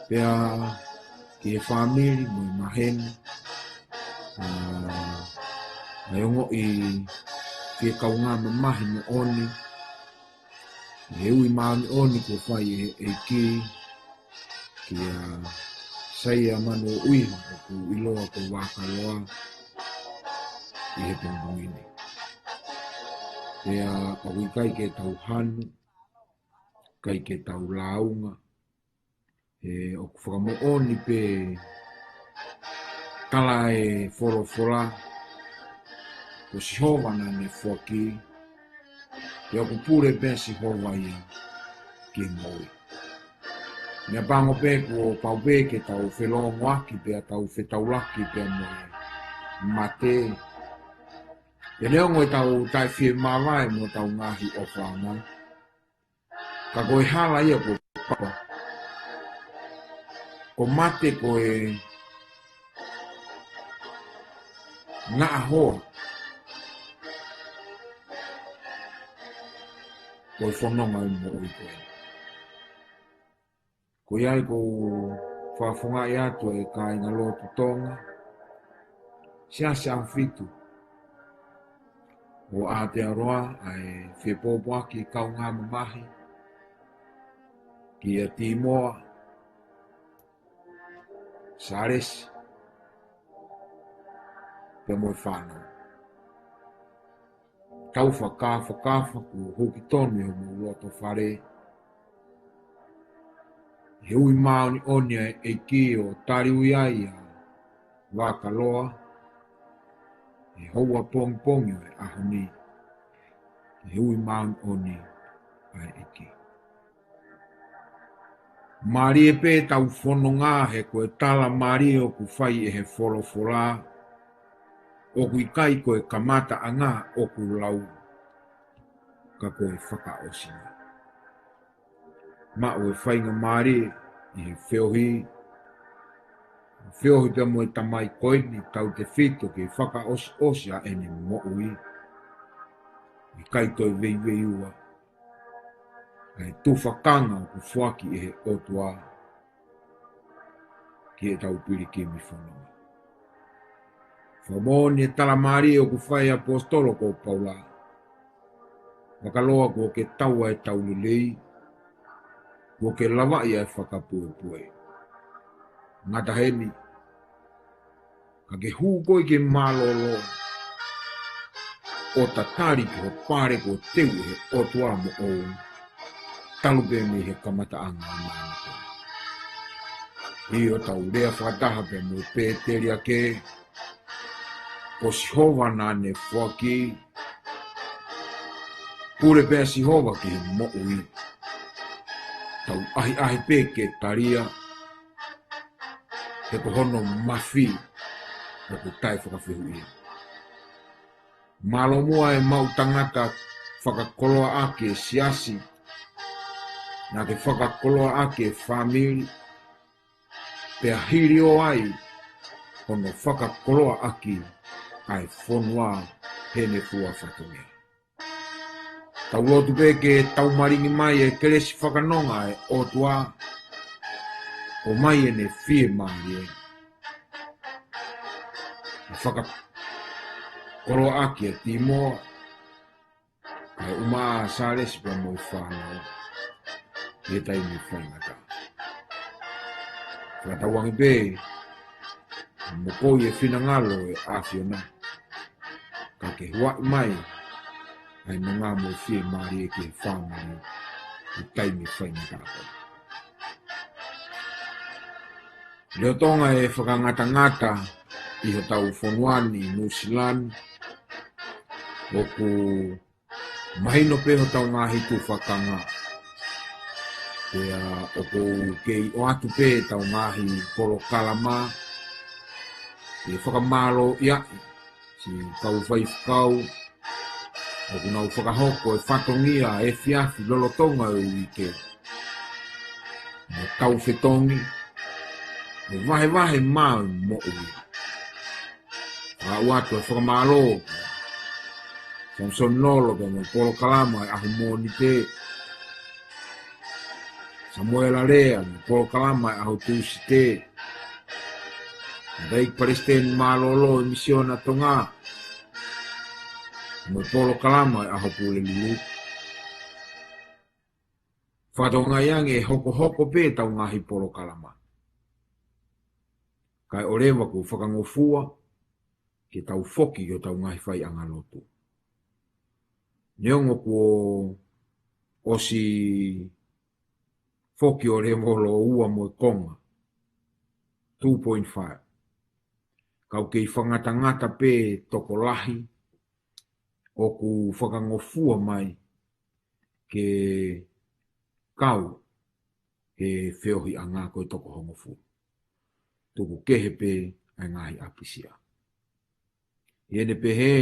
pea ki e family mo i maheni ai ongo i fie kaunga mamahi mo oni e ui maani oni ko whai e ki a sai a mano ui o ku iloa ko wakaloa i he pumbuini pea awi kai ke tau hanu kai ke tau launga e o ku whakamo oni pe kala e whorofora ko si howana ne whaki e o ku pure pe si howai ki moi me bango pe ko pau pe ke tau whelongo aki pe tau whetaulaki pe moi mate e leo ngoi tau tai whie mawai mo tau ngahi o whana ka koe hala ia ko papa ko mate ko e ngā hoa ko e whanonga i mo i koe ko iai ko whawhonga i atu e ka inga lotu tonga sia whitu o Aotearoa ai whepōpua ki kaunga mamahi ki a Timoa Saresi pe moi whānau tau whakawha ku hoki tonu e mo loto whare he ui maoni onia e ki o tariui ai a Wakaloa e houa pongi o e ahoni he ui maoni oni ai e ki Mari e pe tau whono ngā he koe tala mari o ku whai e he whorofora o ku ikai koe kamata a ngā o ku lau ka koe whakaosinga. Ma o e whainga mari i he whiohi te mo e tamai koe ni tau te whito ke whakaosia e ni mo ui. I kai koe vei ua. Ai tūwhakanga o ku whaki e he otua ki e tau piri ki mi whanonga. Whamoni e talamari o ku whai apostolo ko Paula. Wakaloa ko ke taua e tau lelei. Ko ke lawa ia e whakapue. Ngata heni. Ka ke hūkoi ke malolo. O tatari ki ho pare ko teu he otua mo o. Talupe me he kamata anga mana. I o tau rea whataha pe mo pēteria ke. Ko sihova nā ne whaki. Pure pe sihova ki he mo ui. Tau ahi pe ke taria. He ko hono mafi. He ko tai whakawhihu ia. Malo mua e mau tangata whakakoloa ake siasi. Nā ke whakakoloa ake family. Pea hiri o ai. Hono whakakoloa aki. Ai whonua hene fua whatungia. Tau lotu pe ke tau maringi mai e keresi whakanonga e otua. O mai e ne whie mai e. E whakakoloa aki e Timoa. Ai umaa Saresi pe mo i whanau. E tai mi whaingata. Whakatawangi pe. Mokoi e whinangalo e awhiona. Ka ke huai mai. Ai no ngā mo whie maari e ke whanau. E tai mi whaingata. Leo tonga e whakangata I ho tau whonuani New Zealand. Oku mahino pe ho tau ngā hitu whakanga. Pea oku kei o atu pe tau ngāhi koro kalama. E whakamalo ia. Si kau whaifukau. Oku nau whakahoko e whatongia e fiafi lolotonga o ike. Me tau whetongi. Me wahe mau mo ui. Watu e whakamalo. Samson nolo pe mo polo kalama e ahu mōni te. Samuel Alea, Polo Kalama, au tu site. Daik Palestine malolo emisiona tonga. Mo Polo Kalama, au pule lulu. Whatonga yang e hoko pe tau ngahi Polo Kalama. Kai orewa ku whakangofua, ke tau foki o tau ngahi whai angalotu. Neongo ku o si foki o rewa lo ua mo konga. 2.5. Kau kei whangatangata pe toko lahi, o ku whakangofua mai ke kau he whiohi a ngā koe toko hongofu. Tuku kehe pe ai ngahi apisia. Iene pe he,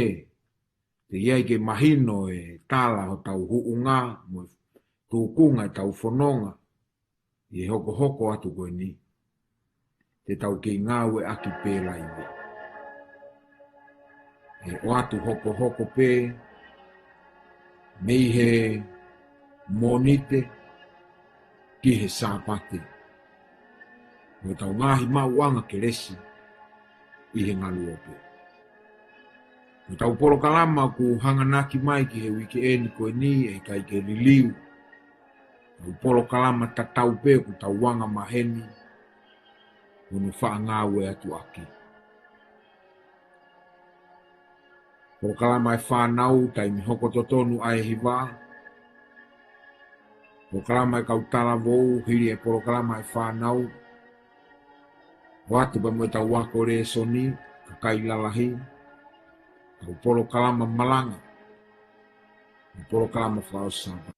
te iai ke mahino e tala ho tau huunga, mo tūkunga e tau whanonga, i hoko atu koe ni. Te tau ke ngāwe aki pe laiwe. E o atu hoko pe, mei he monite, ki he sāpate. Mo tau ngahi mauanga ke resi, i he ngalu ope. Mo tau Polo Kalama ku hanganaki mai ki he wikeeni koe ni e kai ke liliu. Tau Polo Kalama tatau pe ku tau wanga maheni, unu wha ngāwe atu aki. Polo Kalama e whanau tai mi hoko totonu ai hiwa. Polo Kalama e kautala vou, hiri e Polo Kalama e whanau. Watu pa mo tau wako re soni, kakai lalahi. Tau Polo Kalama malanga. Polo Kalama whao saba.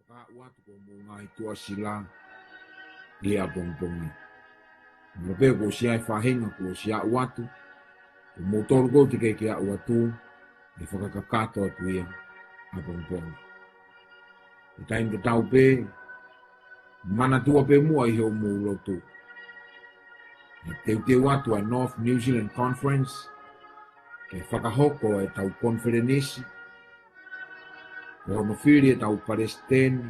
Ka watu ko mo ngai tua sila dia bongbongi. Mo ko sia fahinga ko sia watu. O motor go te ke a watu e whakakakato atu ia a bongbongi. E taim te tau pe mana tua pe mua i heo mo lotu. E te watu a North New Zealand Conference ke whakahoko e tau konferenisi. O no whiri e tau Palestine,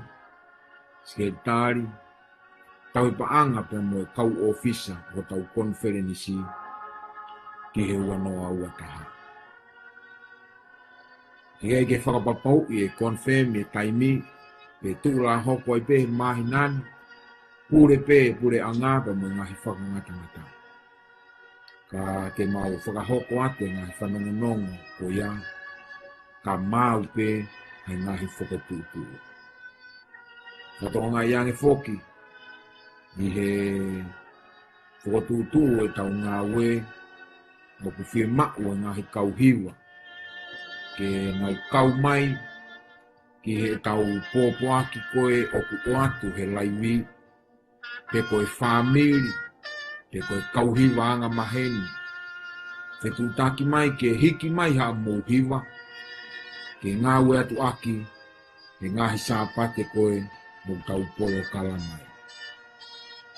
sekretari, tau i paanga pe mo e kau ofisa o tau konferenisi ki he wanoa ua taha. Ia ke whakapapau i e confirm i e taimi, pe tūla hoko i pe mahi nani, pure anga pe mo ngahi whakangatangata. Ka te mau whakahoko ate ngahi whanongonongo ko ia, ka mau pe ai ngahi whakatūtū. Katonga iange foki, i he whakatūtū e tau ngā we, mo ku whie mau e ngahi kauhiwa, ke ngau kau mai, ki he tau pōpoaki koe o ku oatu he laiwi, pe koe whāmiri, pe koe kauhiwa anga maheni, te tūtaki mai ke hiki mai ha mōhiwa, ke ngā we atu aki, ke ngahi sāpate koe, mo tau Polo Kalama.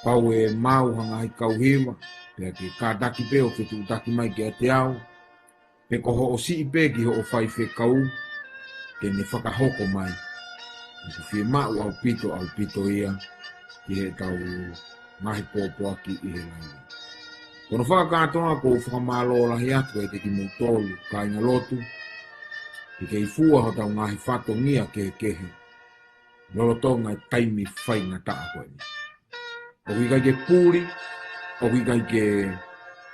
Pau e mau hangahi kauhiwa, pe ke kātaki pe o ke tūtaki mai ke ate au, pe ko ho o si pe ki ho o whai whekau, ke ne whakahoko mai. Ku whie mau au pito ia, ki he tau ngahi pōpoaki i he lai. Kono whakakatoa ko whakamalo lahi atu e te ki motolu ka inga lotu. I ke i fua ho tau ngahi whatongia ke kehe. Lolotonga e taimi whai ngā taa koe ni. O kui kai ke pūri, o kui kai ke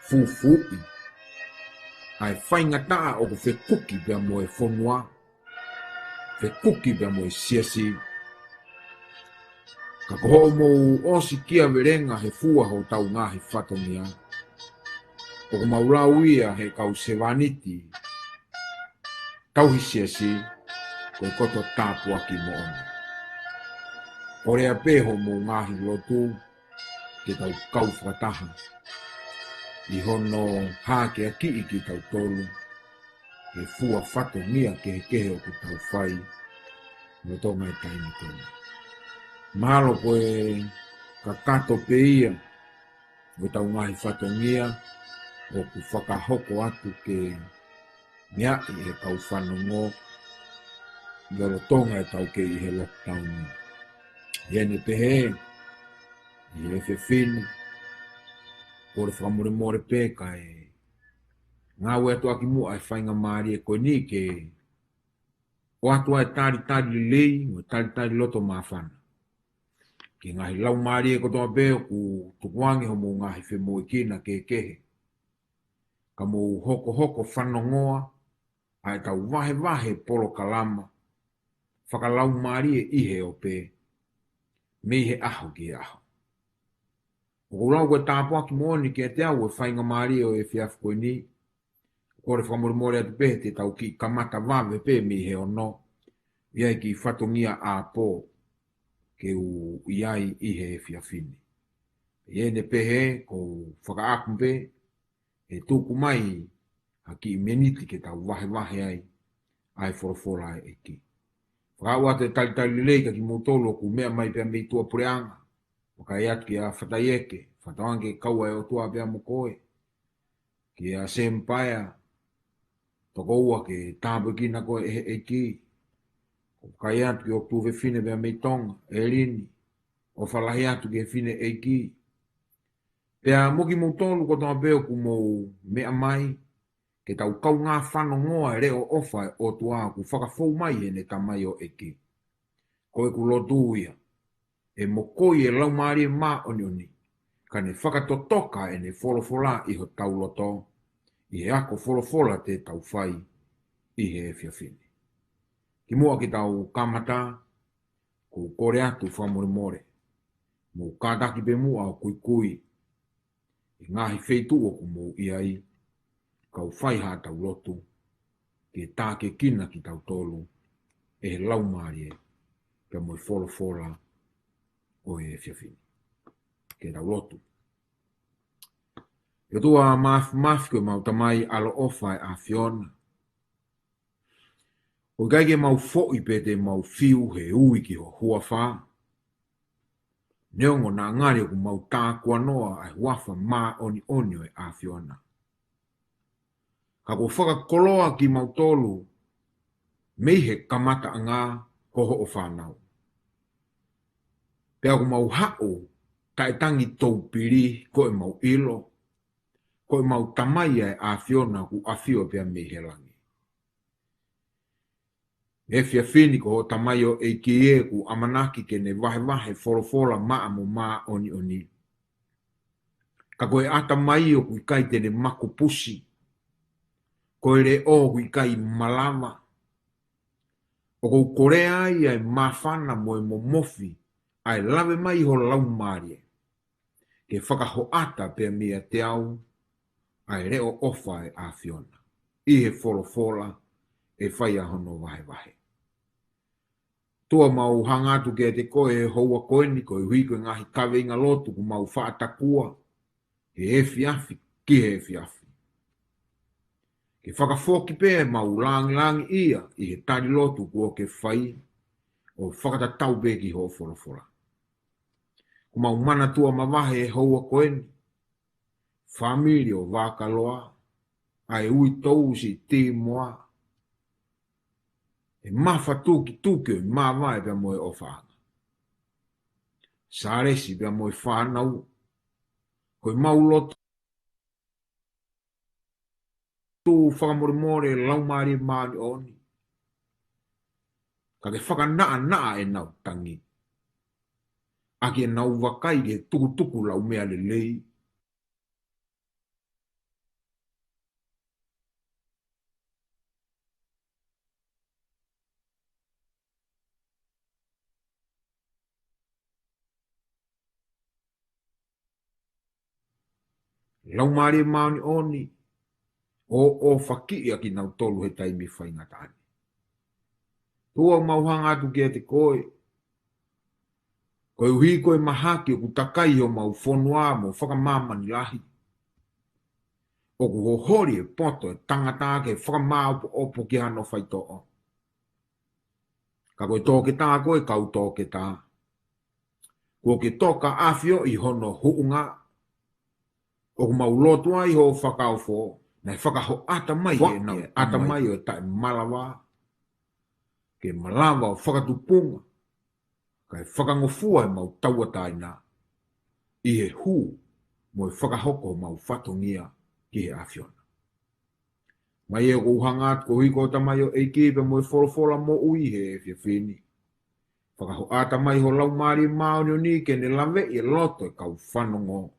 fufupi. Ai whai ngā taa o ku whekuki pia mo e whonua. Whekuki pia mo e siasi. Ka koho mo osi kia verenga he fua ho tau ngahi whatongia. O ku maulau ia he kau sevaniti. Tauhi siasi, koe koto tāpua ki mo oni. Ore a peho mo ngahi lotu, ke tau kau whakataha. I hono hake a ki ki tau tolu, ke fua whatongia ke kehe o ku tau whai, no tonga e taimi tonu. Mahalo koe ka kato pe ia, o tau ngahi whatongia, o ku whakahoko atu ke mea i he kau whanongo, loro tonga e tau ke i he lockdown. Iene pehe, i he whewhini, kore whamore more pēka e ngā ue atu aki mua e whainga maari e koe ni ke o atu ai tari lei, o tari loto mawhana. Ke ngahi lau maari e kotoa pēo ku tukuangi homo ngahi whemo i kina ke kehe. Ka mo hoko whanongoa, ai tau wahe polo kalama, whakalau maari e ihe o pē, me he aho ki aho. O kou koe tāpua ki mooni ki te au e whainga maari o e whiafu koe ni, kore whamore atu pē te tau ki kamata wawe pē me he ono, iai ki whatongia a pō, ke u iai ihe e whiawhini. Iene pehe ko whakaakum pē, e tūku mai a ki meniti ke tau wahe ai, ai whorofora e ki. Whakaaua te tali lei ka ki motolo ku mea mai pia mei tua pureanga, waka e atu ki a whataieke, whatawange kaua e o tua pia mo koe, ki a sempaya, toko ua ke tāpu kina koe e ki, waka e atu ki o tuwe fine pia mei tonga, e lini, o whalahi atu ki e fine e ki. Pea moki motolo ko tama peo ku mo mea mai, ke tau kau ngā whanongoa e reo ofa o tua ku whakafou mai e ne tamai o eki. Koe ku lotu ia, e mo koi e lau maari e mā oni, ka ne whakatotoka e ne wholofola i ho tau loto, i he ako wholofola te tau whai, i he whiawhini. Ki mua ki tau kamata, ku kore atu whamore, mo kātaki pe mua o kui, i ngahi wheitu o ku mo iai, kau whai ha tau lotu, ke tāke kina ki tau tolu, e he lau maari e, ka moi wholofola o e whiawhini. Ke tau lotu. Yo tua mafi koe mau tamai alo ofa e a Fiona. O gaige mau fo'i pe te mau fiu he ui ki ho hua wha. Neongo na ngari o ku mau tākua noa ai wafa mā oni o e a Fiona. Ka ko whakakoloa ki mau tolu, mei he kamata a ngā koho o whanau. Pea ko mau hao, tae tangi tau piri ko e mau ilo, ko e mau tamai e a Fiona ku a fio pea mei he langi. E whiawhini ko ho tamai o e ki e ku amanaki ke ne wahe wholofola maa mo maa oni. Ka koe ata mai o kui kai te ne mako pusi, ko ere o kui kai malama, o kou korea ai ai mawhana mo e mo mofi, ai lawe mai ho lau marie, ke whakaho ata pia mea te au, ai reo ofa e a Fiona, i he wholofola e whai ahono wahe. Tua mau hangatu ke te koe e houa koeni, koe hui koe ngahi kawe inga lotu ku mau whaatakua, he whiafi ki he whiafi. Ke whakafoki pē mau langi ia i he tari lotu kua ke whai o whakatatau pē ki ho wholofola. Ku mau mana tua mawahe e houa koeni, whamiri o Wakaloa, ai ui tau si te moa, e mawha tuki o mawai pia moe o whaanga. Sāresi pia moe whanau, koe mau lotu tu whakamore lau maari maani oni. Ka ke whakanaa e nau tangi. Aki e nau wakai ke tuku lau mea le lei. Lau maari maani oni. O whaki aki nau tolu he taimi whaingatani. Tua mauhanga atu kia te koe. Koe uhi koe mahaki o kutakai o mau whonua mo whakamamani lahi. O ku hohori e poto e tangata ke whakamau opo ki hano whaitoa. Ka koe tōke tā koe kau tōke tā. Ko ke toka awhio i hono huunga. O ku mau lotua i ho whakau fō. Nei whakaho atamai e nau. Atamai o e tae malawa. Ke malawa o whakatupunga. Kai whakangofua e mau tauataina. I he hu mo e whakahoko mau whatongia ki he awhiona. Mai e ko uhangat ko hiko tamai o eiki pe mo e wholofola mo ui he e whiawhini. Whakaho atamai ho lau maari maonio ni ke ne lawe i loto e kau whanongo.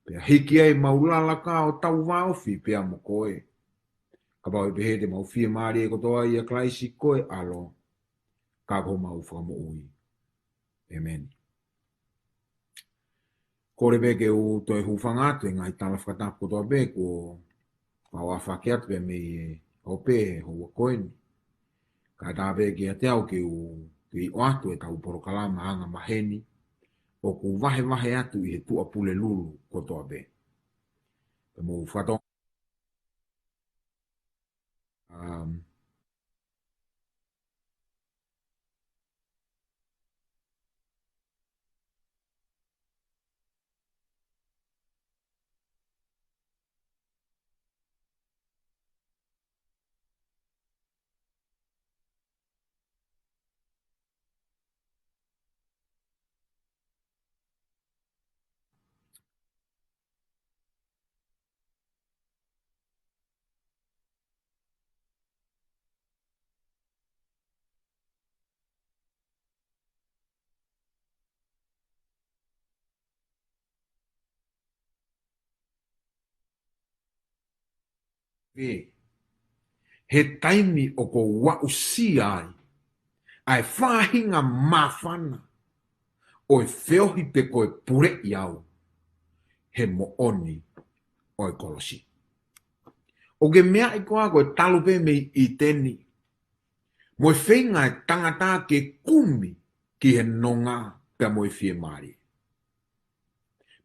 Pea hiki ai mau lalaka o tau waofi pea mo koe. Ka pao e pehe te mau fia maari e kotoa i a klaisi koe alo. Ka ko mau whakamo ui. Amen. Kore beke o toi hufangatu e ngai tala whakatapu kotoa beke o pawa whakeatu pe me o pe ho wakoeni. Ka tā beke a te au ke o atu e tau porokalama anga maheni o ku wahe atu i he tua pule lulu kotoa be. Pe mo whatonga. He taimi o ko wausia ai whahinga mawhana o e whiohi pe koe pure iau he mooni o e kolosi. O ge mea i koa koe talupe me i teni mo e whenga e tangata ke kumi ki he nonga pe mo e whie maari.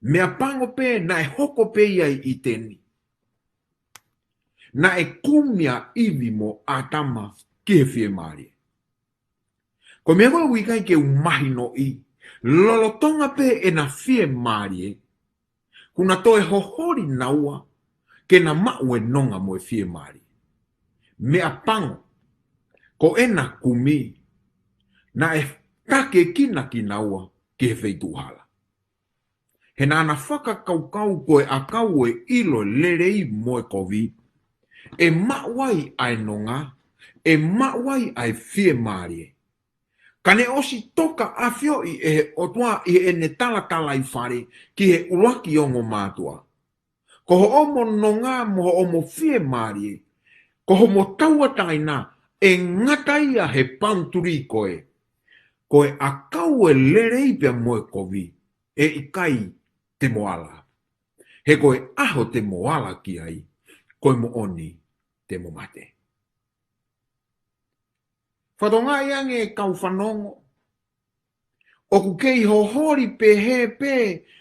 Mea pango pe na e hoko pe iai i teni. Na e kumia iwi mo atama ki he whie maari. Ko mea koe wikai ke umahi no i. Lolotonga pe e na whie maari. Kuna toe hohori naua ke na mau e nonga mo e whie maari. Mea pango ko e na kumi na e take kina ki naua ki he wheitu hala. He nana whaka kau koe a kau e ilo lerei mo e kovi. E mawai ai nonga, e mawai ai whie maari. Kane osi toka awhio i e otua i e ne tala i whare ki he uaki o ngō mātua. Ko ho omo nonga mo ho omo whie maari. Ko ho mo tauataina e ngataia he panturi koe. Koe a kau e lerei pia mo e kovi. E ikai te moala. He koe aho te moala ki ai. Koe mo oni te mo mate. Whatonga iange e kau whanongo. O ku kei hohori pe he pe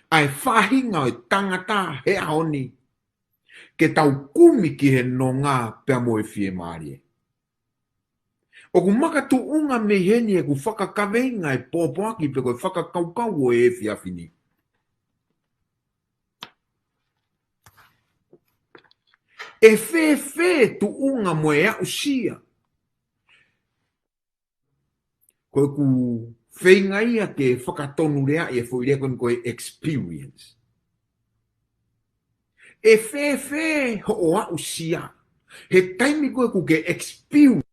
ai whahinga o tangata he aoni. Ke tau kumi ki he nonga pe mo e whie maari. O ku makatu unga me heni e ku whakakaweinga e pōpoaki pe koe whakakaukau o e whiawhini. E whē tu unga mo e au sia. Koe ku whenga ia ke whakatonu rea e whuirea koe experience. E whē ho o au sia. He taimi koe ku ke experience.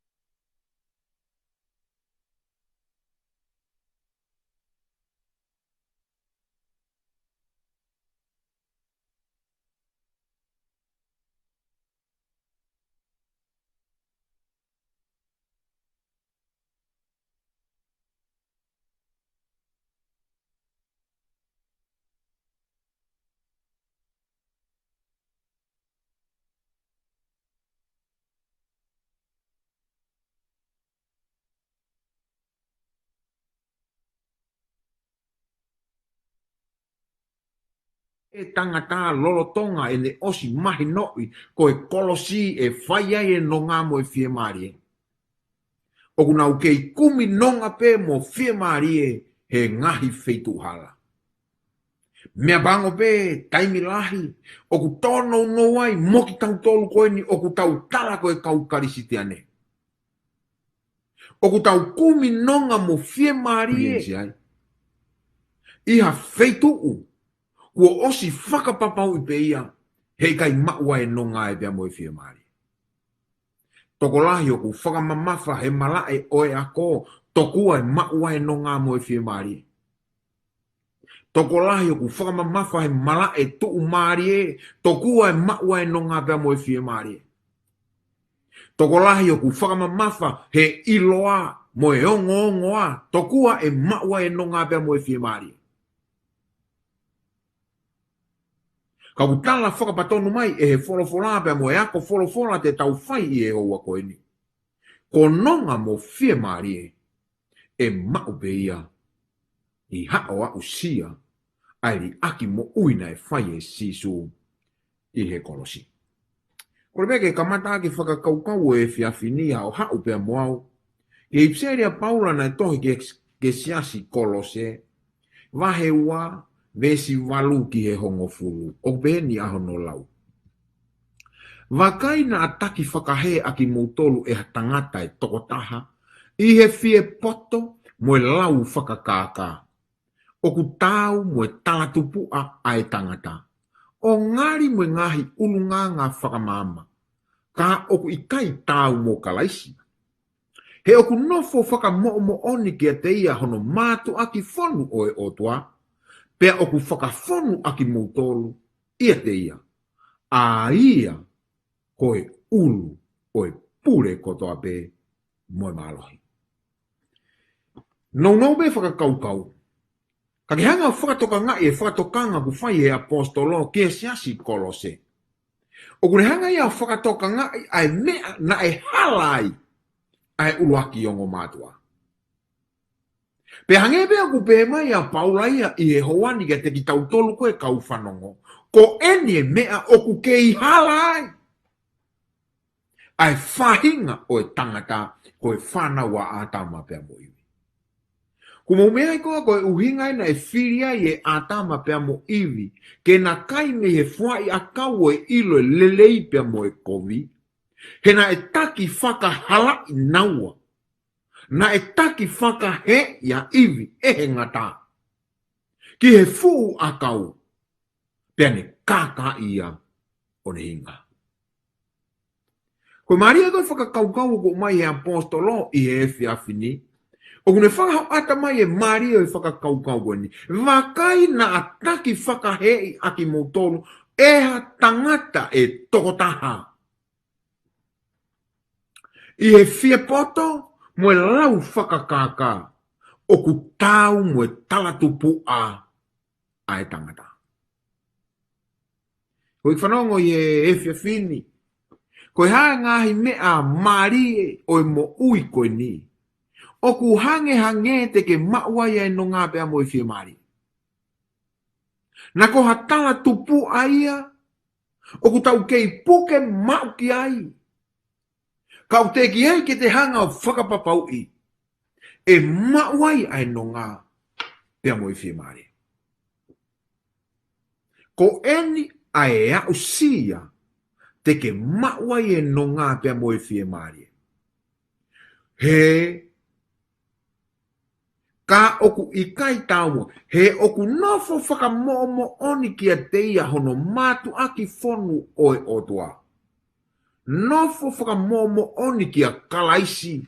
E tangata lolotonga e ne osi mahi noi ko e kolosi e whaia e no ngā mo e fie marie. O kuna uke i kumi nonga pe mo fie marie he ngahi feitu hala. Mea bango pe taimi lahi o ku tono no wai moki tau tolu koe ni o ku tau tala koe kau karisiti ane. O ku tau kumi nonga mo fie marie iha feitu u. Kua osi whakapapau i pe ia, hei kai maua e nonga e pia mo e fie maari. Toko lahi o ku whakamamafa he malae oe ako, tokua e maua e nonga mo e fie maari. Toko lahi o ku whakamamafa he malae tuu maari e, tokua e maua e nonga pia mo e fie maari. Toko lahi o ku whakamamafa he iloa mo e ongo ongoa, tokua e maua e nonga pia mo e fie maari. Ka utala whakapatonu mai e he wholofola pia mo e ako wholofola te tau whai i e oua koe ni. Ko nonga mo fie maari e mau pe ia i hao a usia ai li aki mo uina e whai e sisu i he kolosi. Kore meke kamata ki whakakaukau e whiawhinia o hao pia moau. I ipseria Paula na tohi ke siasi kolose wahe ua vesi walu ki he hongo fulu, o beni ahono lau. Wakai na ataki whakahe aki moutolu e tangata e tokotaha, i he fie poto mo e lau whakakaka. O ku tau mo e talatupua a e tangata. O ngari mo e ngahi ulunga ngā whakamama, ka oku ikai tau mo kalaisi. He oku nofo whakamoo mo oni ki a te ia hono mātu aki whonu o e otua, pea oku whakawhonu aki moutolu, ia te ia. A ia, koe ulu, o e pure kotoa pe, moe malohi. No be whakakaukau. Ka ke hanga whakatoka ngai e whakatokanga ku whai e apostolo ki e siasi kolose. O kune hanga ia whakatoka ngai ai mea na e halai ai uluaki ongo mātua. Pe hange bea ku pe mai a Paula ia i he hoani ke te ki tau tolu koe kau whanongo. Ko eni e mea o ku ke i halai. Ai whahinga o e tangata koe whanawa a tama pea mo iwi. Kumo mea i koa koe uhinga ina e whiria i e a tama pea mo iwi. Ke na kai me he whai a kau e ilo e lelei pea mo e kovi. He na e taki whaka hala i naua. Na e taki whaka he ia iwi e he ngata. Ki he fuu a kau. Pea ne kaka ia o ne hinga. Koe maria koe whakakaukau ko mai he apostolo i he whiawhini. O kune whakahau ata mai e maria e whakakaukau koe ni. Wakai na ataki whakahei aki moutolu eha tangata e tokotaha. I he fie poto mo e lau whakakaka. O ku tau mo e talatupu a e tangata. Koe whanongo i e whiawhini. Koe hae ngahi mea marie o e mo ui koe ni. O ku hange te ke mauai e no ngā pea mo i whia mari. Na ko hatala tupu aia. O ku tau kei puke mau ki ai. Kau te ki ai ke te hanga o whakapapau i. E mauai ai no ngā pea mo i whia mari. Ko eni ai au sia te ke mauai e no ngā pea mo i whia mari. He ka oku ikai tau he oku nofo whakamomo oni ki a teia hono mātu aki whonu o e otua. nofo whakamomo oni ki a kalaisi.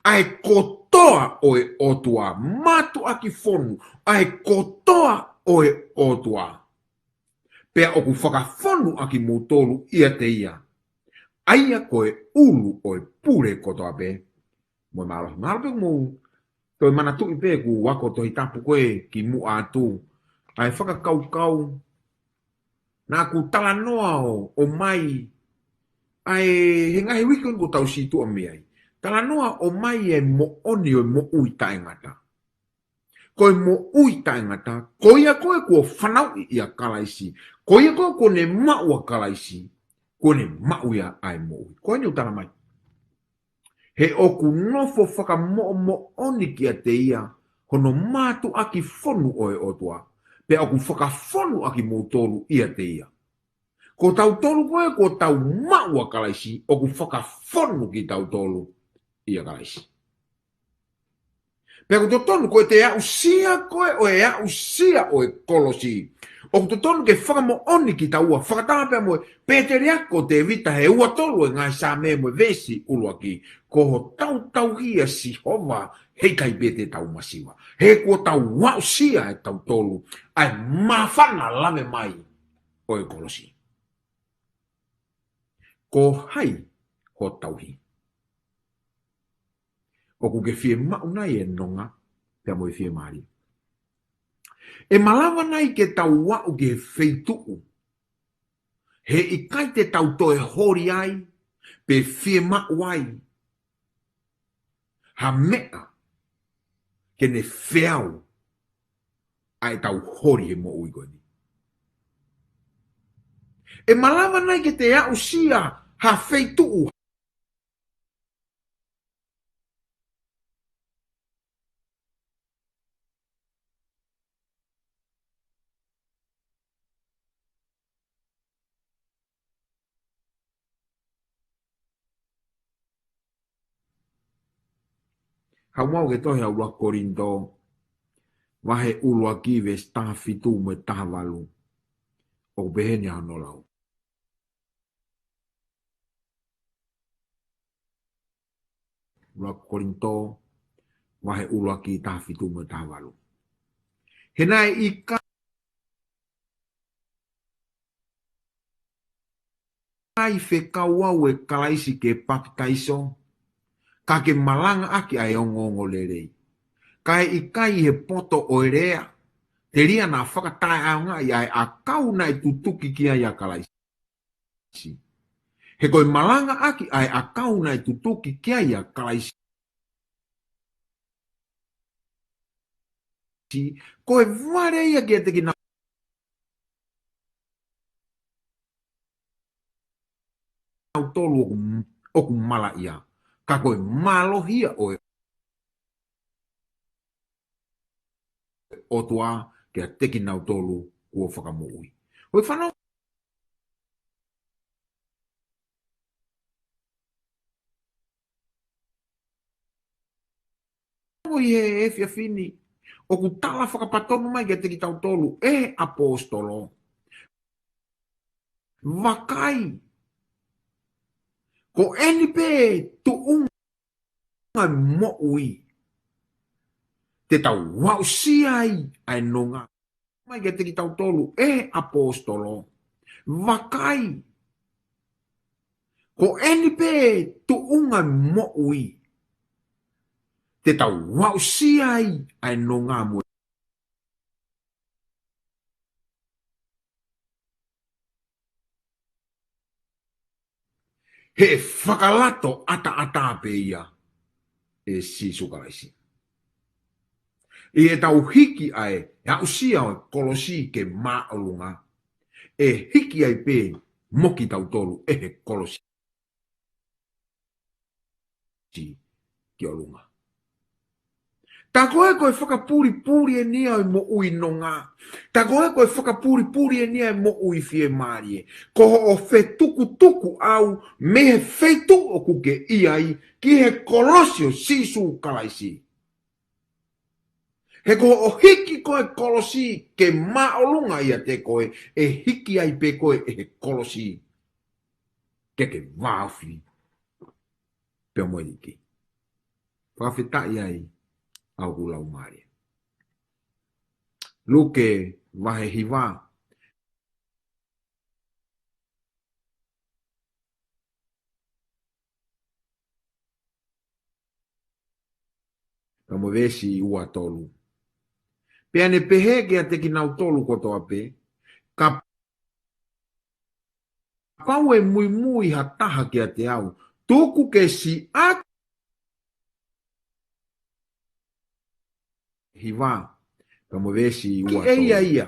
Ai kotoa oe otua, matu aki fonu, ai kotoa oe otua. Pea oku whakafonu aki mutolu ia te ia. Aia koe ulu oe pure kotoa pe. Moe malo, malo pe mo toi mana tu ipe ku wako toi tapu koe ki mu atu. Ai whakakau. Nā ku tala noa o mai. Ai he ngahi wikon ku tau situ o miai. Tala noa o mai e mo oni o mo ui taengata. Koe mo ui taengata, koia koe kua whanau i a kalaisi. Koia koe ko ne maua kalaisi. Ko ne maua ai mo ui. Koe ni utara mai. He oku nofo whakamo'o oni ki a te ia, hono mātu aki whonu oe otua. Pe oku whakawhonu aki mōtolu i a te ia. Ko tau tolu koe, ko tau maua kalaisi, oku whakawhonu ki tau tolu i a kalaisi. Pea ko to tonu koe te au sia koe o e au sia o e kolosi. O to tonu ke whakamo oni ki ta ua. Whakatanga pea moe Peteri ako te vita he ua tolu e ngai sa me moe vesi ulua ki. Ko ho tau hia si hova hei kai pete tau masiwa. He ko tau wau sia e tau tolu. Ai mawhana lame mai o e kolosi. Ko hai ho tau hi. O ku ke fie maunai e nonga, pia mo e fie maari. E malawa nai ke tau wau ke feituku. He i kai te tau toe hori ai, pe fie mauai. Ha mea, ke ne feau, ai tau hori e mo ui koe ni. E malawa nai ke te au sia, ha feituku. Ha mau ke tohe au la Korinto, wahe ulua kiwe taha fitu me taha walu, o beheni hanolau. Ulua Korinto, wahe ulua ki taha fitu me taha walu. Henai i kai whekau au e kalaisi ke pakitaiso, ka ke malanga aki ai ongongo lerei. Kai i kai he poto oerea, te ria na whakatai aunga i ai a kau nai tutuki ki ai a kalaisi. He koe malanga aki ai a kau nai tutuki ki ai a kalaisi. Koe ware ia ki a teki na tolu oku mala ia. Ka koe malohia oe otua ke a teki nau tolu kua whakamoui. Hoi whanau i he fia fini. Oku tala whakapatonu mai ke a teki tau tolu e apostolo. Wakai. Ko eni pe tu unga mo ui. Te tau wau siai ai nonga. Mai ke teki tau tolu e apostolo. Wakai. Ko eni pe tu unga mo ui. Te tau wau siai ai nonga mo. He whakalato ata pe ia. E si sukalaisi. I e tau hiki ai, e usia o kolosi ke maolunga. E hiki ai pe moki tau tolu e he kolosi. Ki olunga. Ta koe koe whakapuri e nia i mo ui nonga. Ta koe koe whakapuri e nia i mo ui fie marie. Ko o whe tuku au me he whetu o kuke iai ki he kolosio sisu kalaisi. He ko o hiki koe kolosi ke maolunga ia te koe e hiki ai pe koe e he kolosi ke wafi pe mo iki wafi ta ai au ulau mari luke wahe hiwa pe mo vesi ua tolu pe ane pehe ke a te ki nau tolu kotoa pe ka pau e mui mui ha taha ke a te au tuku ke si a hiwa pe mo vesi ua tolu ia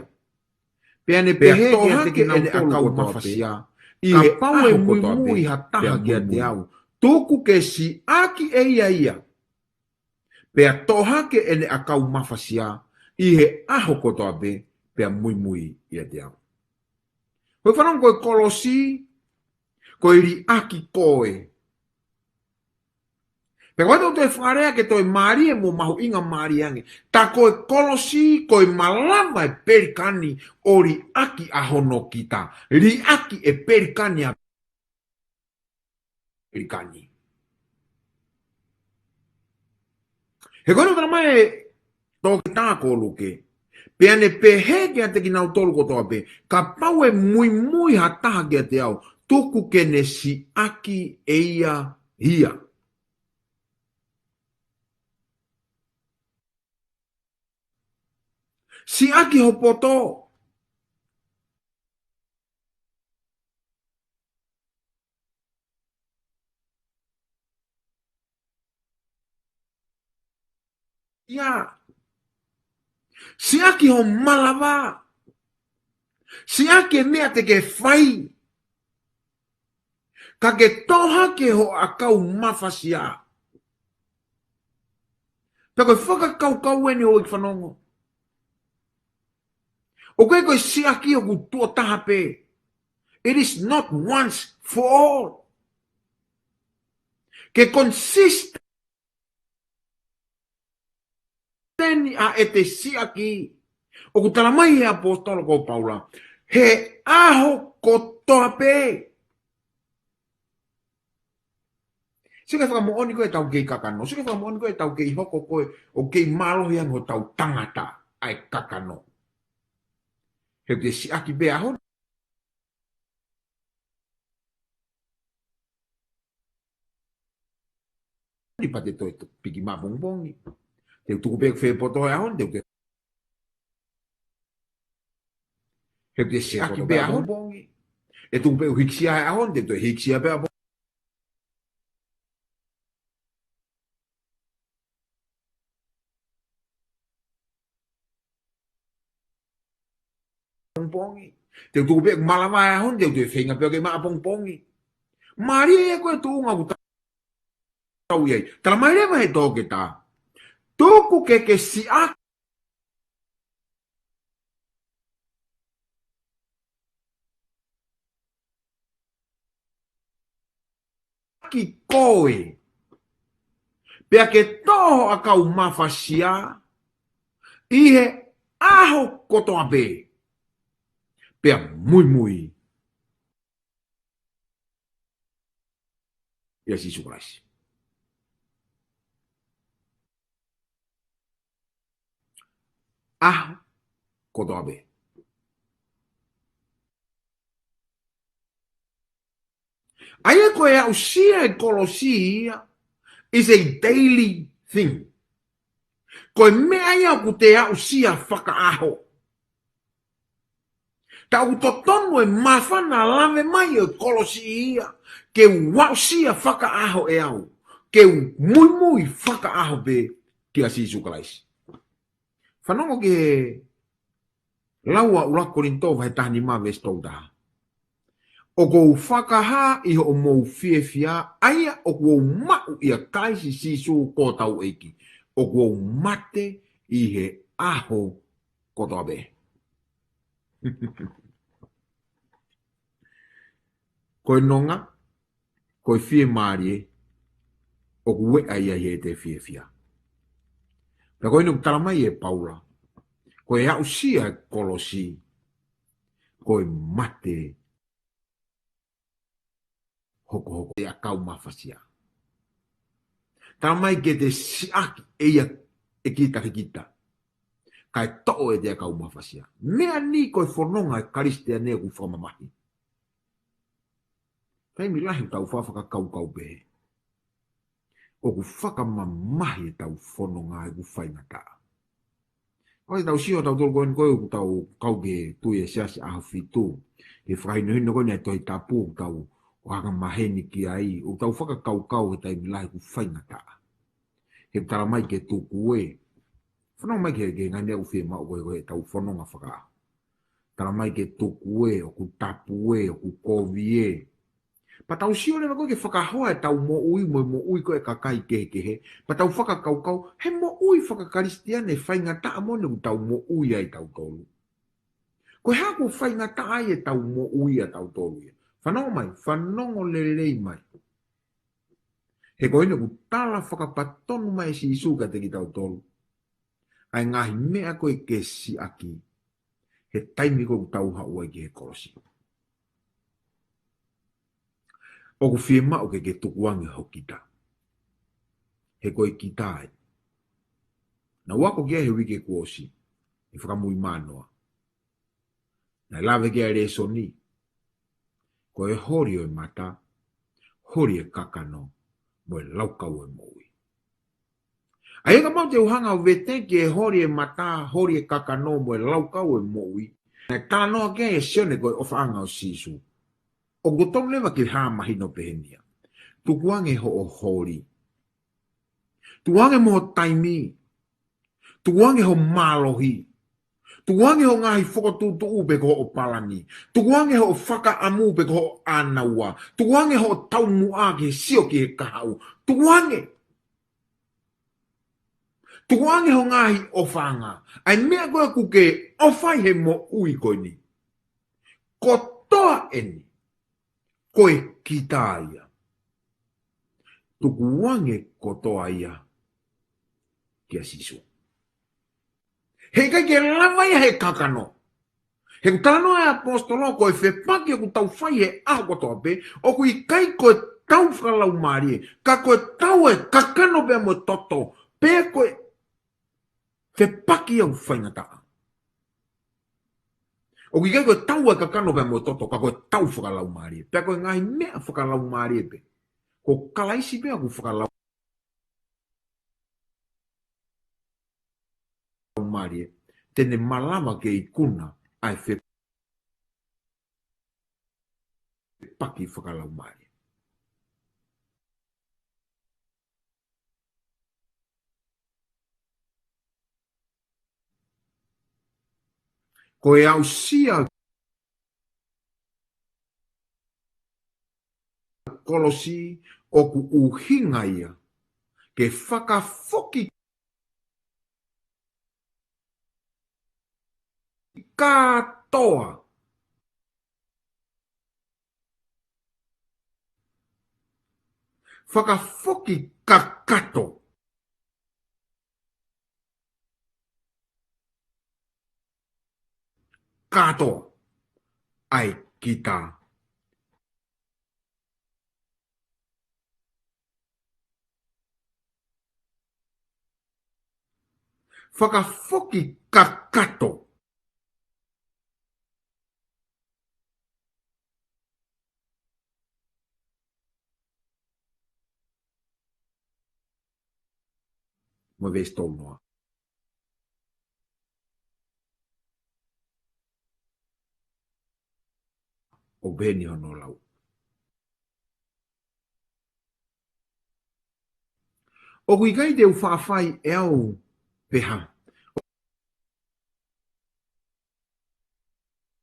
pe ane pehe ke a te ki nau tolu kotoa pe ka pau e mui mui ha taha ke a te au tuku ke si aki e ia pe a toha ke ene a kau mafasia i he aho kotoa pe a mui mui ia te au. Koe whanong koe kolosi, koe ri aki koe. Pe koe tau te wharea ke toi maari e mo mahu inga maari ange. Ta koe kolosi, koe malama e perikani o ri aki ahono kita. Ri aki e perikani a perikani. He koe tau mai e tō ki tāko luke. Pe ane pehe ke a te ki nau tolu kotoa pe, ka pau e mui mui ha taha ke a te au, tuku ke ne si aki e ia hia. Si aki ho poto. Ia. Si aki ho malawa. Si aki e mea te ke whai. Ka ke toha ke ho a kau mawhasia. Pe koe whakakau kau ene o i whanongo. O koe koe si aki o ku tua taha pe. It is not once for all. Ke consist teni a e te siaki. O ku tala mai e apostolo ko Paula. He aho kotoa pe. Sika whaka mooni koe tau kei kakano. Sika whaka mooni koe tau kei hoko koe. O kei malohi ango tau tangata ai kakano. He te siaki pe aho. Ni pate toi piki maa bongbongi. Te tuku pe whee poto e aho. He te siaki pe aho. E tuku pe hiksia e aho. Te toi hiksia pe aho. Bongbongi. Te tuku pe malama e aho. Te toi whenga pe o ke maa bongbongi. Mari e koe tu unga ku tau iei. Tala mai rewa he tōke tā. Tōku ke siaki. Ki koe. Pea ke toho a kau mawhasia. I he aho kotoa pe. Pea mui mui. Ia si sukraisi. Aho kotoa pe. Aia koe au sia e kolosia is a daily thing. Koe mea ia ku te au sia whakaaho. Tau totonu e mawhana lave mai e kolosia. Ke wau sia whakaaho e au. Ke mui mui whakaaho pe ki a sisu kalaisi. Whanongo ke laua ulako rinto vai tahani maa vestou taha. O kou whakaha i ho mou whiewhia, aia o kou mau i a kaisi sisu ko tau eiki. O kou mate i he aho kotoa be. Koe nonga, koe whie marie, o kou aia i he te whiewhia. Pea koe nuk talamai e Paula, koe au sia kolosi, koe mate hoko e a kau mafasia. Tamai ke te siaki eia e kita. Kai to'o e te a kau mafasia. Mea ni koe whanonga e karistea nea ku whamamahi. Kai mi lahi tau whawhaka kau pehe. O ku whakamamahi e tau whanonga e ku whaingataa. Oi tau sio tau tolu koen koe ku tau kau ke tui e siasi aha fitu. E whakainohino koe nei toi tapu tau o haka maheni ki ai. O tau whaka kau e tai mi lahi ku whaingataa. He tara mai ke tuku e. Whanau mai ke ngani au whia mao koe tau whanonga whaka. Tara mai ke tuku e, o ku tapu e, o ku kovi e. Pa tau sio lewa koe ke whakahoa e tau mo ui koe kakai kehe. Pa tau whakakau, he mo ui whakakaristiane whaingata amone ku tau mo ui ai tau tolu. Koe haku whaingata ai e tau mo ui a tau tolu. Whanau mai, whanongo lelei mai. He koe ne ku tala whakapatonu mai si isuka te ki tau tolu. Ai ngahi mea koe ke si aki. He taimi koe ku tau haua ki he korosi. O ku whiema o ke tukuange ho kita. He koe kita ai. Na wako kia he wike kuosi. I whakamui manoa. Na lawe kia re soni. Koe hori o mata. Hori e kakano. Moe laukau e moui. Ai ka mau te uhanga o vete ki e hori e mata. Hori e kakano. Moe laukau e moui. Na tānoa kia e sione koe ofaanga o sisu. O gotong lewa ki haa mahino pehenia. Tukuange ho o hori. Tukuange mo taimi. Tukuange ho malohi. Tukuange ho ngahi whakatutu upe ko o palani. Tukuange ho whaka amu upe ko o anaua. Tukuange ho tau mua ki sio ki he kahau. Tukuange. Tukuange ho ngahi o whanga. Ai mea koe kuke o whai he mo ui koe ni. Ko toa eni. Koe kita ia. Tukuange ko toa ia. Kia sisu. He kai ke lawa ia he kakano. He kutano e apostolo ko e whepaki ku tau whai he aho kotoa pe. O ku i kai ko e tau whakalau maari e. Ka ko e tau e kakano pe mo toto. Pe ko e whepaki au whaingataa. O ku i kai ko e tau e kakano pe mo toto. Ka ko e tau whakalau maari e. Pe ko e ngahi mea whakalau maari e pe. Ko kalaisi pe aku whakalau maari e. Tene malama ke i kuna ai whepaki whakalau maari. Ko e au sia kolosi o ku uhinga ia ke whakafoki katoa. Whakafoki kakato. Katoa. Ai kita. Whakafoki kakato. Mo vez tonoa. O beni hono lau. O kui kai te uwhawhai e au peha.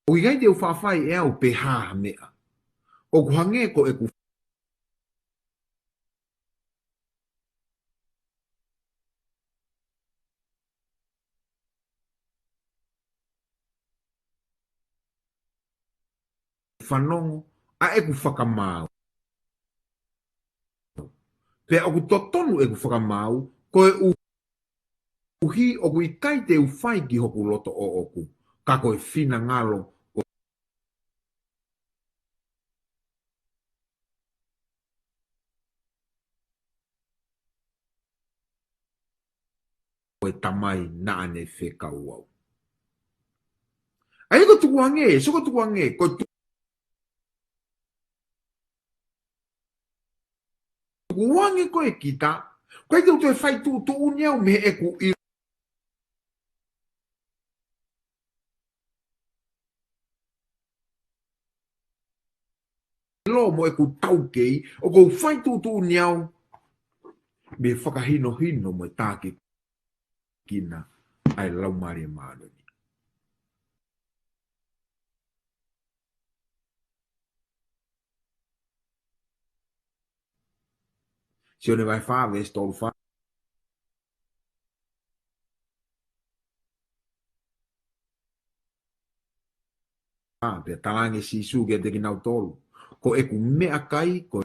O kui kai te uwhawhai e au peha mea. O kuhange ko e ku whanongo a e ku whakamau. Pe o ku totonu e ku whakamau ko e uhi o kui kai te uwhai ki hoku loto o oku. Ka koe whina ngalo e tamai na ane whekau au. Ai ko tukuange, so ko tukuange, ko tukuange ko e kita, ko e te whai tu unia me e ku i lo mo e ku taukei, o ko whai tu unia me whakahino hino mo e tāke kina ai lau mare mānoni. Se one vai whawe e stolu wha, pe talange si suge te ki nau tolu. Ko e ku mea kai, ko e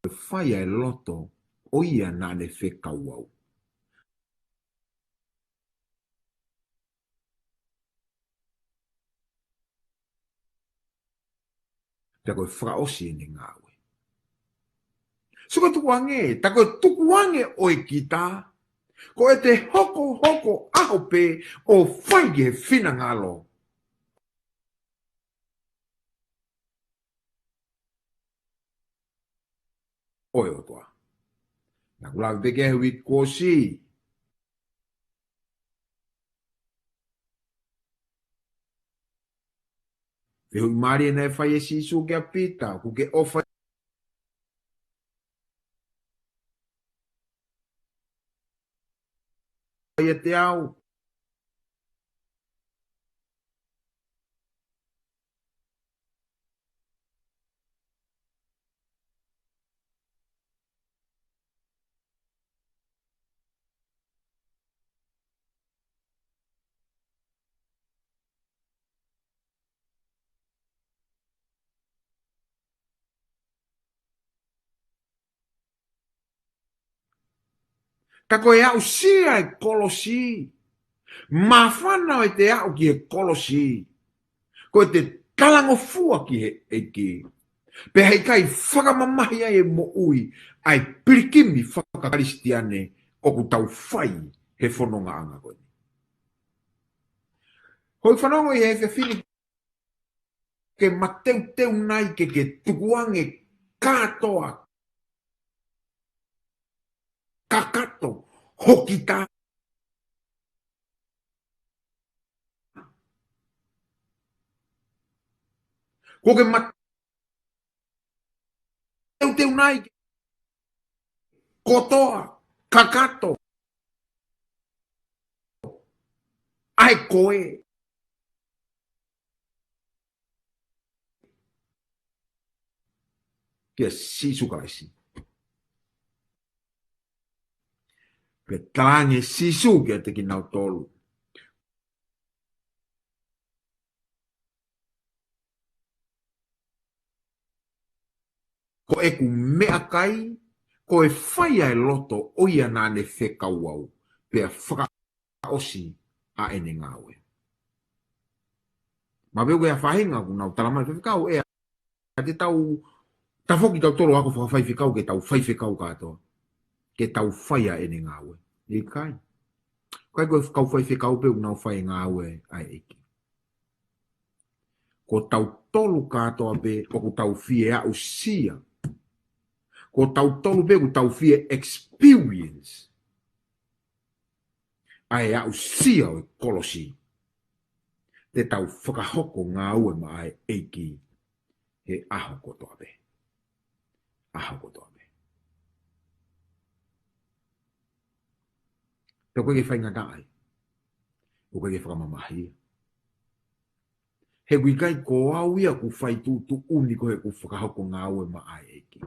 whai ai loto, o ia nane whekau au. Te koe whakaosi ni ngāwe. So ko tukuange, ta koe tukuange o e kita, ko e te hoko aho pe o whai he whina ngalo. Oe o toa. Nā kulau peke hui kōsi. Te hui maari e nei whai e sisu ke a pita, ku ke ofa e te au. Ta koe au sia e kolosi. Ma whana e te au ki e kolosi. Ko e te talango fua ki e ki. Pe hei kai whakamamahi ai e mo ui, ai pirikimi whakakaristiane o ku tau whai he whanonga anga koe. Hoi whanonga i he whini ke mateu nai ke tukuange katoa, kakato, hokita. Ko ke mateu nai ke kotoa, kakato, ai koe. Kia sisu kaisi. Pe tānge sisu kia te ki nau tolu. Ko e ku mea kai, ko e whai ai loto o ia nane whekau au, pe a whakaosi a ene ngawe. Ma veo ke a whahinga ku nau talamai whekau e a te tau, ta whoki tau toro ako whakawhai whekau ke tau whai whekau katoa, ke tau whai a ene ngawe. I kai. Kai koe whakau whai whekau pe unau whai ngawe ai eki. Ko tau tolu katoa pe, o ku tau fie a usia, ko tau tolu pe ku tau fie experience. Ai a usia o kolosi. Te tau whakahoko ngā ue ma ai eiki he aho kotoa pe. Aho kotoa pe. Te koe ke whainga dai. O koe ke whakamamahia. He wikai ko au ia ku whai tu uni ko he ku whakahoko ngā ue ma ai eiki.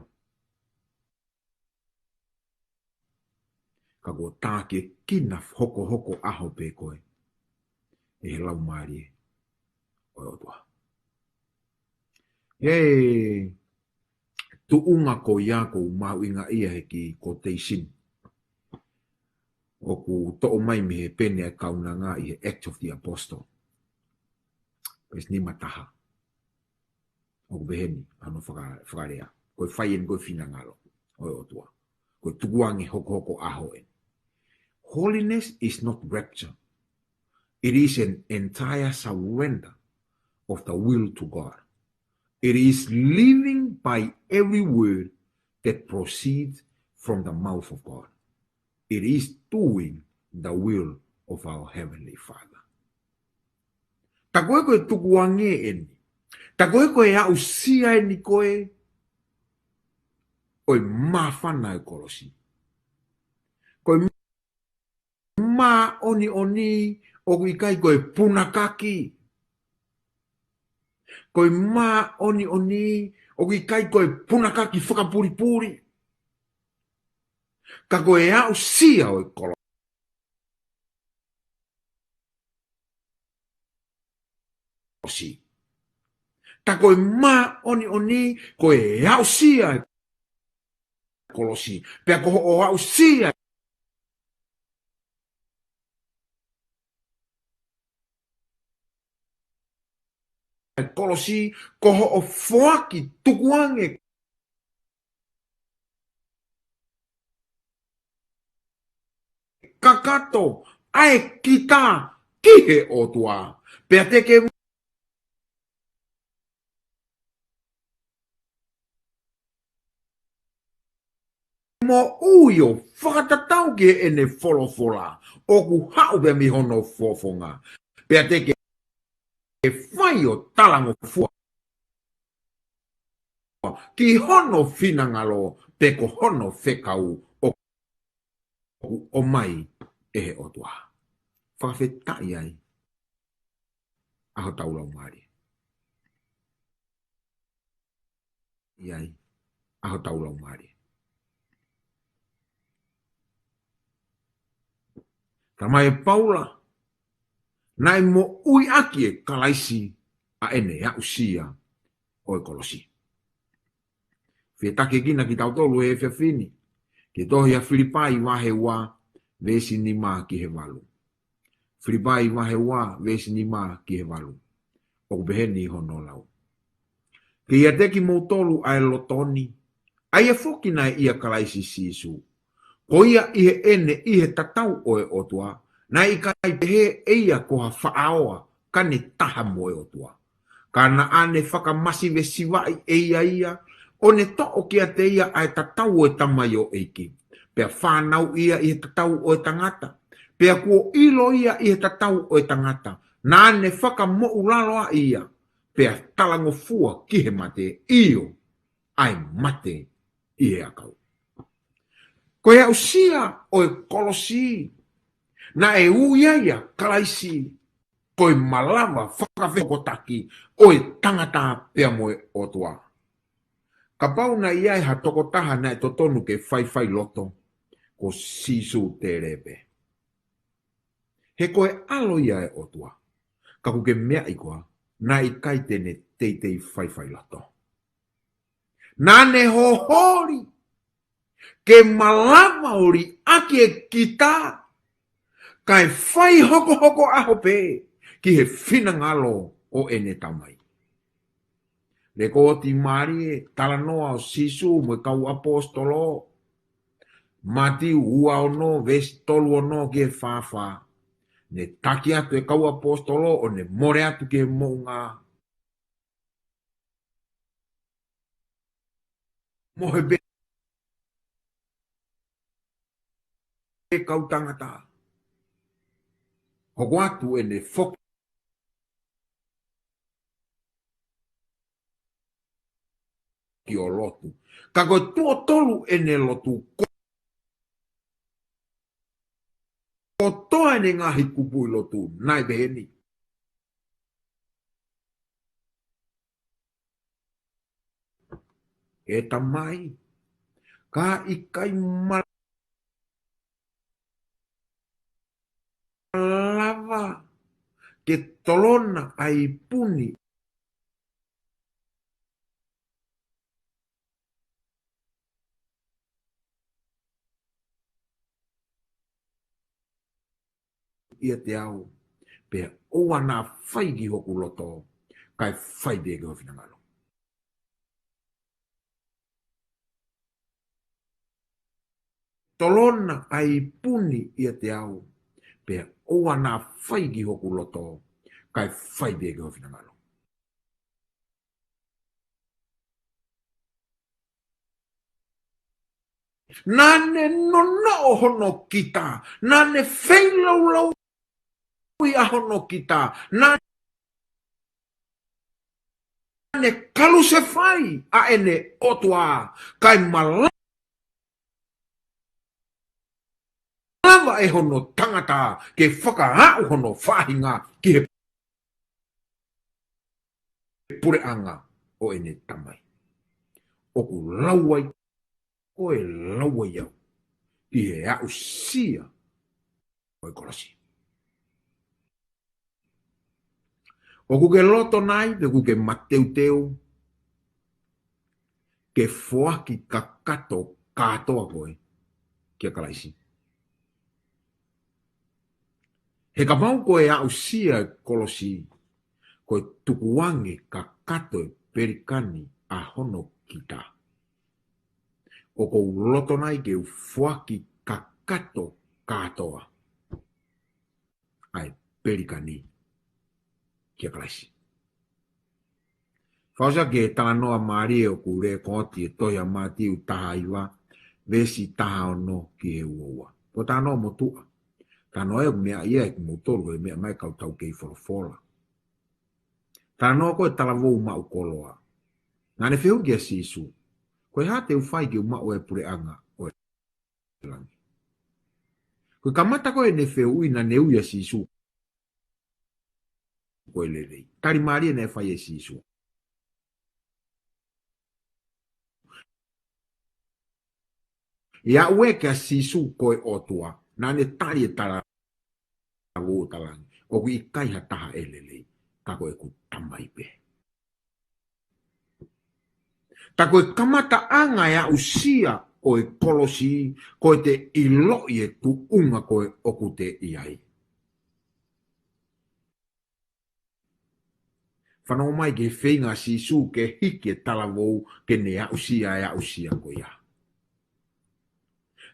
Ka ko tāke kina hoko aho pe koe. E he lau maari e. O toa. Hei. Tu unga ko ia ko mau inga ia he ki ko teisin. O ku to'o mai me he pene e kaunanga i he Act of the Apostle. Pes ni mataha. O ku beheni, ano whakarea. Koe whaien koe whina ngalo. O toa. Koe tukuangi hoko aho e. Holiness is not rapture. It is an entire surrender of the will to God. It is living by every word that proceeds from the mouth of God. It is doing the will of our Heavenly Father. Ta koe koe tuku ange eni. Ta koe koe au sia eni koe. Oi mawhana e kolosi. Koe ma oni oni o ikai koe punakaki. Koe ma oni oni o ikai koe punakaki whakapuripuri. Ka koe au sia o e kolosi. Ta koe ma oni oni koe au sia e kolosi. Pea koe o au sia e kolosi koho o foaki tukuange kakato ai kita kihe o tua. Pea teke mo uyo whakatatau ke ene wholofola o ku hau be mi hono fofonga. Pea teke e whai o talango fua ki hono finangalo pe ko hono whekau o mai e o tua. Whakawhetai ai aho taulau maari. Iai aho taulau maari. Tamai Paula nai mo ui aki e kalaisi a ene a usia o e kolosi. Whetake kina ki tau tolu e whiawhini. Ke tohi a Filipai wahe wa vesi ni mā ki he walu. Filipai wahe wa vesi ni mā ki he walu. O beheni hono lau. Ke ia teki mō tolu a e lotoni. Ai e whokina e ia kalaisi sisu. Ko ia ihe ene ihe tatau o e otua. Na i kai pehe eia koha whaaoa kane taha mo e otua. Kana ane whakamasi ve siwai ia. O ne to'o kia te ia ai tatau o e tamai o eiki. Pea whanau ia i he tatau o e tangata. Pea kuo ilo ia i he tatau o e tangata. Na ane whakamo ulaloa ia. Pea talango fua ki he mate io. Ai mate i he akau. Koe au sia o e kolosi. Na e uia ia kalaisi. Koe malama whakawhekotaki o e tangata pea mo e otua. Ka pau na ia e ha tokotaha na e totonu ke whai loto ko sisu te repe. He koe alo ia e otua. Ka kuke mea ikoa na i kai tene teitei whai loto. Na ne hohori ke malama ori aki e kita kai whai hoko aho pe ki he whinangalo o ene tamai. Le ko ti mari e talanoa o sisu mo kau apostolo. Mati ua ono ves tolu ono ki e whawha. Ne taki atu e kau apostolo o ne more atu ki e mounga. Mohe be e kau tangata. Hoko atu e ne foki. Ki o lotu. Ka koe tua tolu e ne lotu. Ko toa e ne ngahi kupu i lotu. Nai beheni. E tamai. Ka ikai malava. Ke tolona ai puni. Ia te au. Pea oa nā whai ki hoku loto. Kai whai bea ki howhina ngalo. tolona ai puni ia te au, pe oa nā whai ki hoku loto, kai whai bea ki howhina ngalo. Nane no no hono kita, nane whailau lau i ahono kita, nane kalu se whai a ene otua, kai malama e hono tangata ke whakaau hono whahinga ki he pureanga o ene tamai. Oku lauai, koe lauai au, ki he au sia o e kolasi. Oku ke loto nai, te ku ke mateu teu, ke whoaki ka kato katoa koe, ki a kalaisi. He ka mau koe au sia e kolosi, koe tukuange ka kato e perikani a hono kita. O kou loto nai ke whoaki ka kato katoa. Ai perikani ki a kalaisi. Whausa ke tala noa maari o kure koti e toia mati u taha iwa, vesi taha o no ki e uoa. Po taha noa motua. Taha noa e mea ia e kumotoru e mea mai kau tau kei wholofola. Taha noa koe tala vou mau koloa. Ngane whiu ki a sisu. Koe hate u whai ki u mau e pure anga o e langi. Koe kamata koe ne whiu ina ne ui a sisu. Koe lelei. Tari maari e ne whai e sisu. Ia ue ke a sisu koe otua. Nane tari e tala o talangi. O kui kai ha taha e lelei. Kako e ku tamai pe. Tako e kamata anga ya usia o e kolosi ko te ilo i e tu unga ko e oku te iai. Whanau mai ke whenga sisu ke hiki e talavou ke ne ya usia ko ia.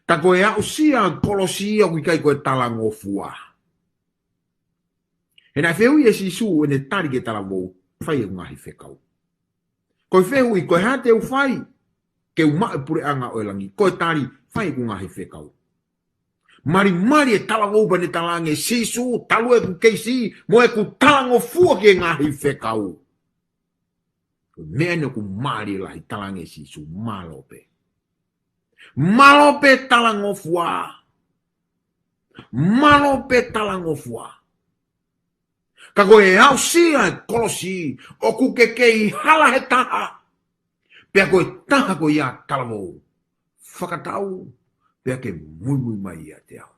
Tako e ya usia kolosi o kui kai ko e talango fua. E nai whehu i e sisu e ne tari ke talavou whai e ngahi whekau. Koe whehu i koe hate u whai ke umae pure anga o elangi. Koe tari whai ku ngahi whekau. Mari e talavou pa ne talange sisu, talu e ku keisi, mo e ku talango fua ke ngahi whekau. Mea ne ku mari lahi talange sisu, malope. Malope talango fua. Malope talango fua. Kako e au sia e kolosi, o ku ke kei hala he taha. Pea koe taha ko ia talavou. Whakatau, pea ke mui mai ia te au.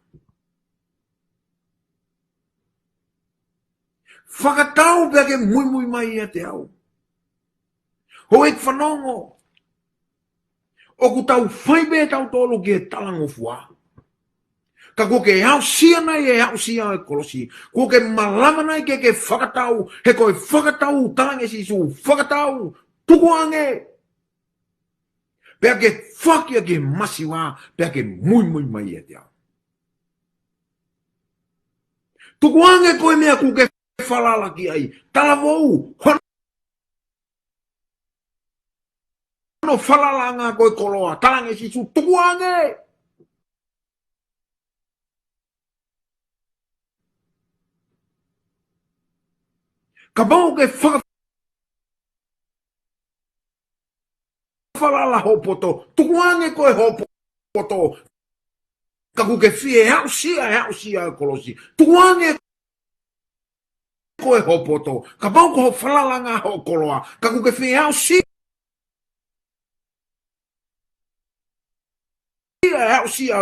Whakatau pea ke mui mai ia te au. Ho e whanongo. O ku tau whaibe tau tolu ki e talango fua. Ka ko ke hau sia nai e hau sia e kolosi. Ko ke malama nai ke whakatau. He koe whakatau talange sisu. Whakatau tukuange. Pea ke whakia ke masiwa. Pea ke mui mai e te au. Tukuange koe mea ku ke whalala ki ai. Talavou. No whalalanga koe koloa. Talange sisu. Tukuange. Ka bau ke whalala hopoto. Tukuange koe hopoto. Ka ku ke fie hau sia e kolosi. Tukuange koe hopoto. Ka bau ko whalalanga ho koloa. Ka ku ke fie hau sia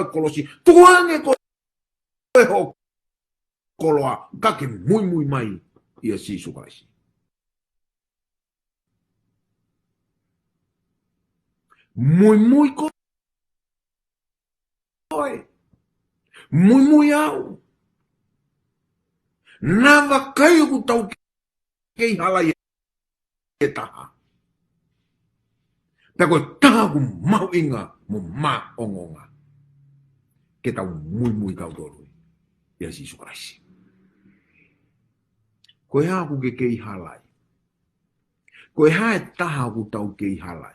e kolosi. Tukuange koe ho koloa. Ka ke mui mai ia sisu kaisi. Mui koe. Mui au. Nava kai ku tau kei hala e taha. Pea koe taha ku mau inga mo ma ongonga. ke tau mui kau tolu. Ia si sukarasi. Koe haa ku ke kei halai. Koe haa e taha ku tau kei halai.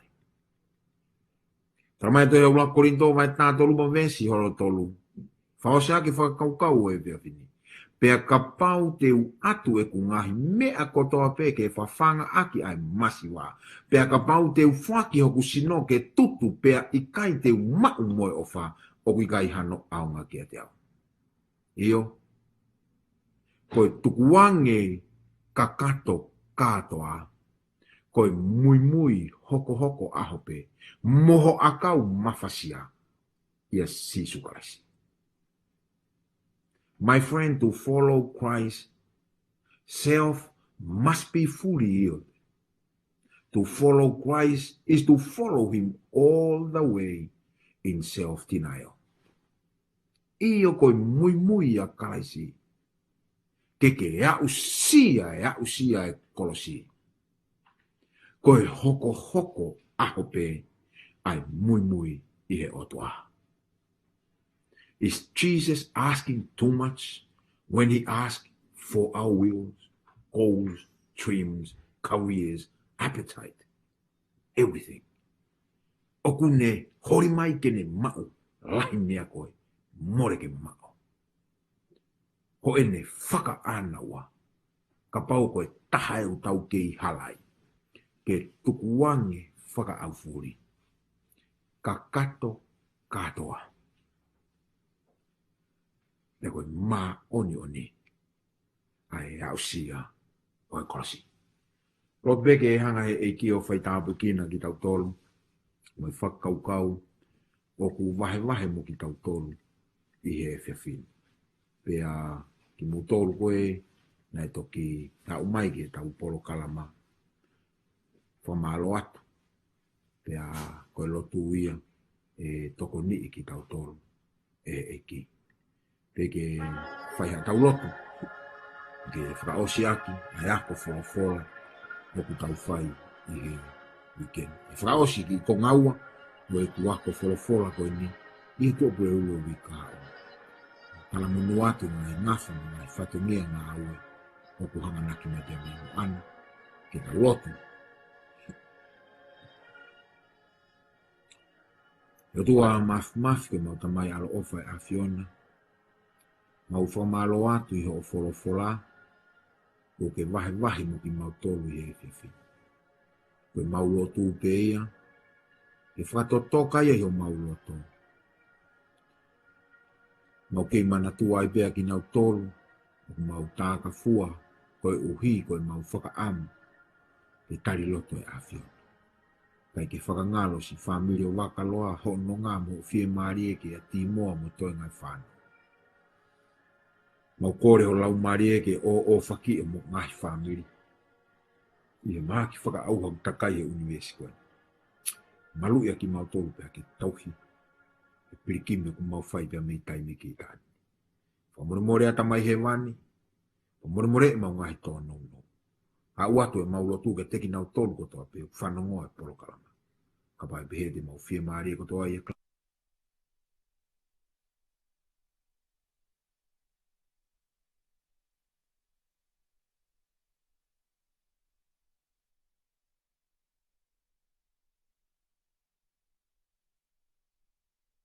Taramai to e ula korinto mai tā tolu ma vesi horo tolu. Whaosia ki whakaukau e vea fini. Pea ka pau te u atu e ku ngahi mea kotoa peke e whawhanga aki ai masiwa. Pea ka pau te u whaki hoku sino ke tutu pea ikai te u mau moe o wha o ku ikai hano aunga kia te au. Iyo. Koe tukuange ka kato katoa. Koe mui hoko ahope. Moho akau mafasia. Ia si sukarasi. My friend, to follow Christ, self must be fully healed. To follow Christ is to follow him all the way in self-denial. Iyo koe mui a kalaisi. Keke ea usia e kolosi. Koe hoko ahope ai mui i he otoa. Is Jesus asking too much when he asks for our wills, goals, dreams, careers, appetite, everything? Okune hori mai kene mau, lahi mea koe, more ke mau. Ho ene whaka anawa, ka pau koe taha e utau kei halai, ke tukuange whaka aufuri, ka kato katoa. Le koe ma oni ai au sia o e kolosi. Lo beke e hanga e ki o whai tāpu kina ki tau tolu, mai whakaukau, o ku wahe mo ki tau tolu i he whiawhinu. Pea ki mu tolu koe, nai toki tau mai ki tau polo kalama, whamalo atu. Pea koe lotu ia e toko ni ki tau tolu e ki. Peke whai ha tau lotu, ke whakaosi aki, ai ako whora, moku tau whai i he weekend. E whakaosi ki ko ngaua, mo e ku ako whora koe ni, i tō pue ulo wika hao. Kala munu atu ngai ngafa ngai whatungia ngā aue, moku hanga naki na te mea anu, ke tau lotu. Yo tua maf ke mau tamai alo ofa e a Fiona, mau whamalo atu i ho whora, o ke wahi mo ki mau tolu i e whiwhi. Koe mau lotu pe ia, e whatotoka ia ho mau lotu. Mau kei mana tua i pea ki nau tolu, o mau tāka fua, koe uhi, koe mau whakaamu, e tari loto e a Fiona. Kai ke whakangalo si whamiri o wakaloa hono ngā mo fie maari eke a timoa mo toi ngai whānu. Mau kore ho lau maari eke o whaki e mo ngai whamiri. I he maha ki whakaauha takai e uniwesi koe. Malu ia ki mau tolu pia ki tauhi. E pirikime ku mau whai pia mei taime ki tāni. Whamoremore ata mai he wani. Whamoremore e mau ngai toa no. A uatu e mau lotu ke teki nau tolu kotoa pe whanongoa e polo kalama. Ka pai behe de mau fie maari e kotoa i e